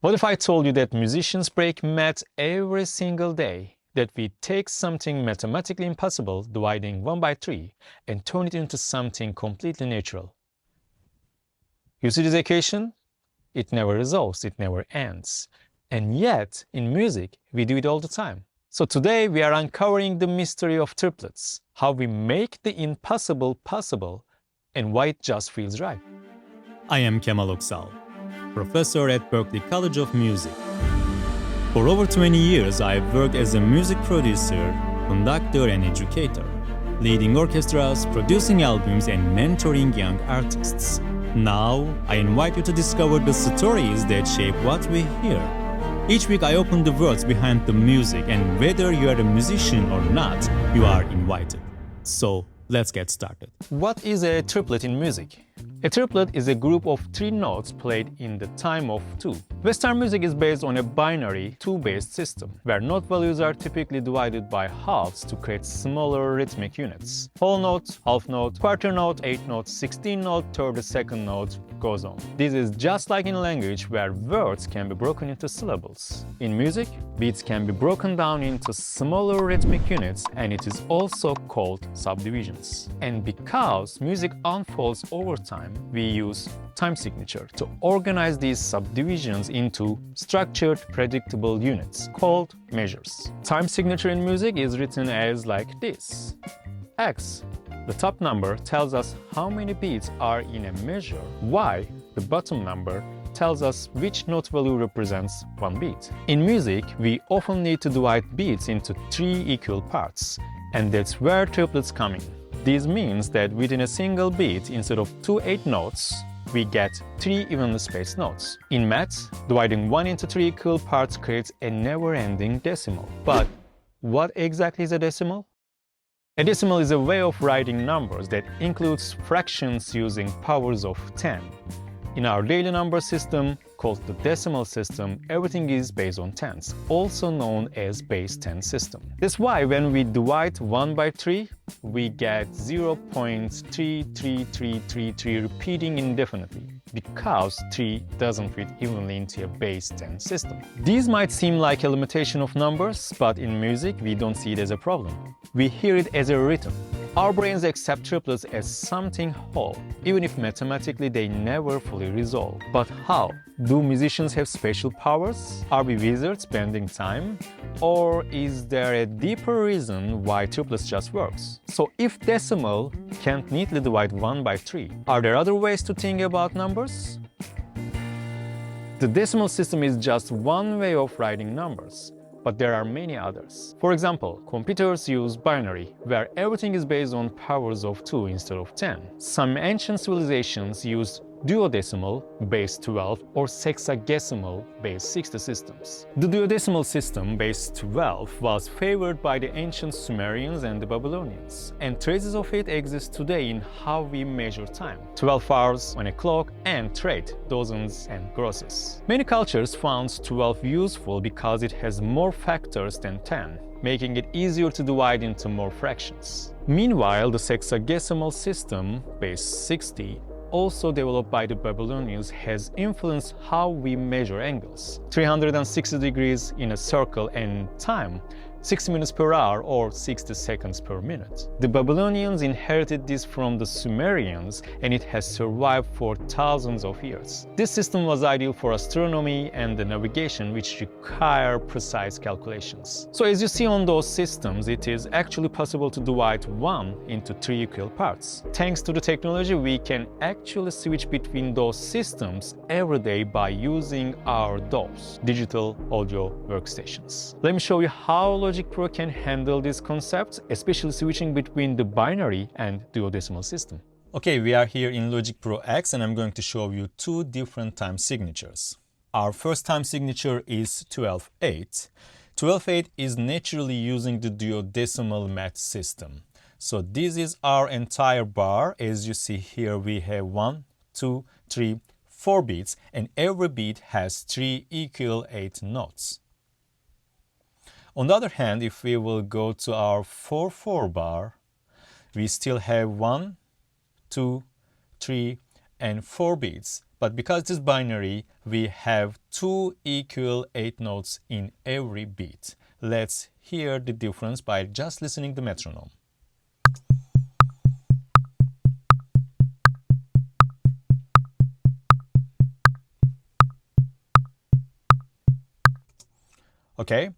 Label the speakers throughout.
Speaker 1: What if I told you that musicians break math every single day? That we take something mathematically impossible, dividing 1 by 3, and turn it into something completely natural? You see this equation? It never resolves, it never ends. And yet, in music, we do it all the time. So today, we are uncovering the mystery of triplets, how we make the impossible possible, and why it just feels right.
Speaker 2: I am Kemal Oksal, professor at Berklee College of Music. For over 20 years, I've worked as a music producer, conductor, and educator, leading orchestras, producing albums, and mentoring young artists. Now, I invite you to discover the stories that shape what we hear. Each week, I open the words behind the music, and whether you are a musician or not, you are invited. So, let's get started.
Speaker 1: What is a triplet in music? A triplet is a group of 3 notes played in the time of 2. Western music is based on a binary 2-based system, where note values are typically divided by halves to create smaller rhythmic units. Whole note, half note, quarter note, 8 note, 16 note, 32nd note, goes on. This is just like in language where words can be broken into syllables. In music, beats can be broken down into smaller rhythmic units, and it is also called subdivisions. And because music unfolds over time, we use time signature to organize these subdivisions into structured, predictable units called measures. Time signature in music is written as like this. X, the top number, tells us how many beats are in a measure. Y, the bottom number, tells us which note value represents 1 beat. In music, we often need to divide beats into 3 equal parts, and that's where triplets come in. This means that within a single beat, instead of 2 8 notes, we get 3 evenly spaced notes. In math, dividing 1 into 3 equal parts creates a never-ending decimal. But what exactly is a decimal? A decimal is a way of writing numbers that includes fractions using powers of 10. In our daily number system, called the decimal system, everything is based on tens, also known as base 10 system. That's why when we divide 1 by 3, we get 0.33333 repeating indefinitely, because 3 doesn't fit evenly into a base 10 system. These might seem like a limitation of numbers, but in music, we don't see it as a problem. We hear it as a rhythm. Our brains accept triplets as something whole, even if mathematically they never fully resolve. But how? Do musicians have special powers? Are we wizards bending time? Or is there a deeper reason why triplets just works? So if decimal can't neatly divide 1 by 3, are there other ways to think about numbers? The decimal system is just one way of writing numbers, but there are many others. For example, computers use binary, where everything is based on powers of 2 instead of 10. Some ancient civilizations used duodecimal, base 12, or sexagesimal, base 60 systems. The duodecimal system, base 12, was favored by the ancient Sumerians and the Babylonians, and traces of it exist today in how we measure time. 12 hours on a clock and trade, dozens and grosses. Many cultures found 12 useful because it has more factors than 10, making it easier to divide into more fractions. Meanwhile, the sexagesimal system, base 60, also developed by the Babylonians, has influenced how we measure angles. 360 degrees in a circle, and time, 60 minutes per hour or 60 seconds per minute. The Babylonians inherited this from the Sumerians, and it has survived for thousands of years. This system was ideal for astronomy and the navigation, which require precise calculations. So as you see on those systems, it is actually possible to divide 1 into 3 equal parts. Thanks to the technology, we can actually switch between those systems every day by using our DAWs, digital audio workstations. Let me show you how Logic Pro can handle these concepts, especially switching between the binary and duodecimal system.
Speaker 2: Okay, we are here in Logic Pro X, and I'm going to show you 2 different time signatures. Our first time signature is 12/8. 12/8 is naturally using the duodecimal math system. So this is our entire bar. As you see here, we have 1, 2, 3, 4 beats, and every beat has 3 equal 8 notes. On the other hand, if we will go to our 4/4 bar, we still have 1, 2, 3, and 4 beats, But because it is binary, we have 2 equal 8 notes in every beat. Let's hear the difference by just listening to the metronome. Okay,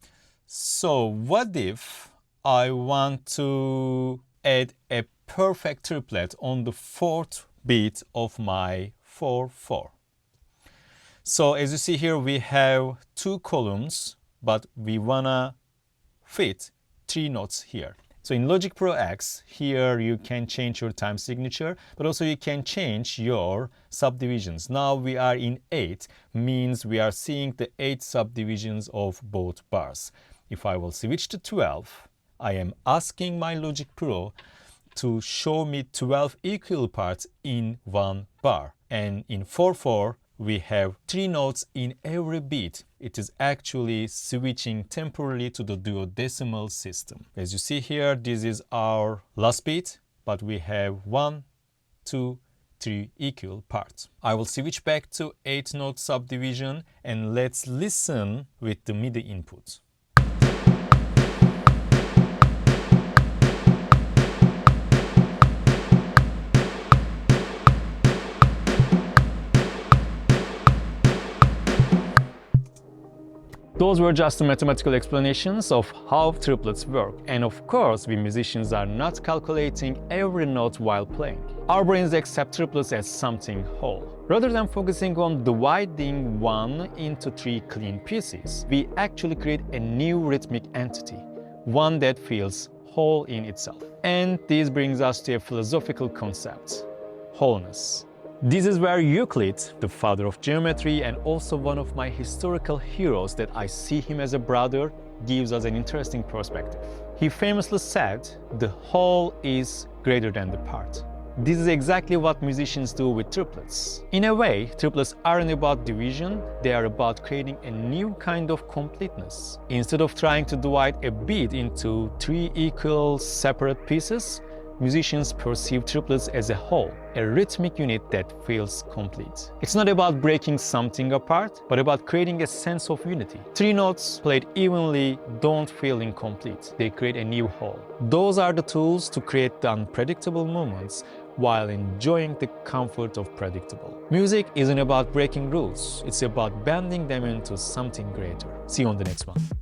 Speaker 2: so what if I want to add a perfect triplet on the 4th beat of my 4/4? So as you see here, we have 2 columns, but we wanna fit 3 notes here. So in Logic Pro X, here you can change your time signature, but also you can change your subdivisions. Now we are in 8, means we are seeing the 8 subdivisions of both bars. If I will switch to 12, I am asking my Logic Pro to show me 12 equal parts in one bar. And in 4/4, we have 3 notes in every beat. It is actually switching temporarily to the duodecimal system. As you see here, this is our last beat, but we have 1, 2, 3 equal parts. I will switch back to 8-note subdivision and let's listen with the MIDI input.
Speaker 1: Those were just the mathematical explanations of how triplets work. And of course, we musicians are not calculating every note while playing. Our brains accept triplets as something whole. Rather than focusing on dividing one into 3 clean pieces, we actually create a new rhythmic entity, one that feels whole in itself. And this brings us to a philosophical concept: wholeness. This is where Euclid, the father of geometry and also one of my historical heroes that I see him as a brother, gives us an interesting perspective. He famously said, "The whole is greater than the part." This is exactly what musicians do with triplets. In a way, triplets aren't about division, they are about creating a new kind of completeness. Instead of trying to divide a beat into 3 equal separate pieces, musicians perceive triplets as a whole, a rhythmic unit that feels complete. It's not about breaking something apart, but about creating a sense of unity. 3 notes played evenly don't feel incomplete. They create a new whole. Those are the tools to create the unpredictable moments while enjoying the comfort of predictable. Music isn't about breaking rules, it's about bending them into something greater. See you on the next one.